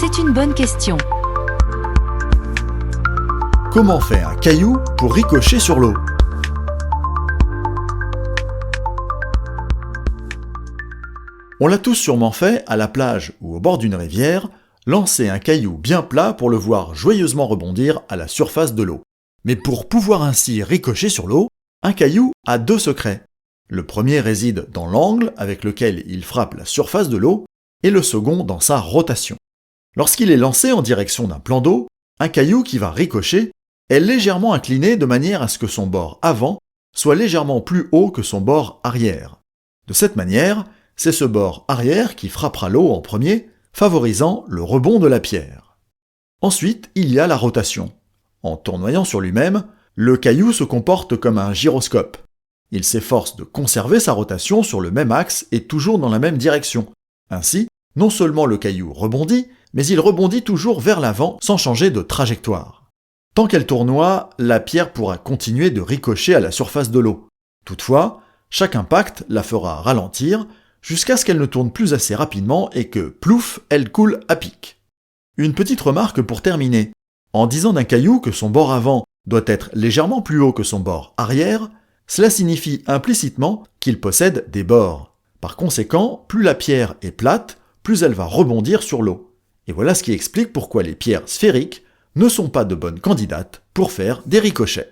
C'est une bonne question. Comment fait un caillou pour ricocher sur l'eau? On l'a tous sûrement fait à la plage ou au bord d'une rivière, lancer un caillou bien plat pour le voir joyeusement rebondir à la surface de l'eau. Mais pour pouvoir ainsi ricocher sur l'eau, un caillou a deux secrets. Le premier réside dans l'angle avec lequel il frappe la surface de l'eau, et le second dans sa rotation. Lorsqu'il est lancé en direction d'un plan d'eau, un caillou qui va ricocher est légèrement incliné de manière à ce que son bord avant soit légèrement plus haut que son bord arrière. De cette manière, c'est ce bord arrière qui frappera l'eau en premier, favorisant le rebond de la pierre. Ensuite, il y a la rotation. En tournoyant sur lui-même, le caillou se comporte comme un gyroscope. Il s'efforce de conserver sa rotation sur le même axe et toujours dans la même direction. Ainsi, non seulement le caillou rebondit, mais il rebondit toujours vers l'avant sans changer de trajectoire. Tant qu'elle tournoie, la pierre pourra continuer de ricocher à la surface de l'eau. Toutefois, chaque impact la fera ralentir jusqu'à ce qu'elle ne tourne plus assez rapidement et que, plouf, elle coule à pic. Une petite remarque pour terminer. En disant d'un caillou que son bord avant doit être légèrement plus haut que son bord arrière, cela signifie implicitement qu'il possède des bords. Par conséquent, plus la pierre est plate, plus elle va rebondir sur l'eau. Et voilà ce qui explique pourquoi les pierres sphériques ne sont pas de bonnes candidates pour faire des ricochets.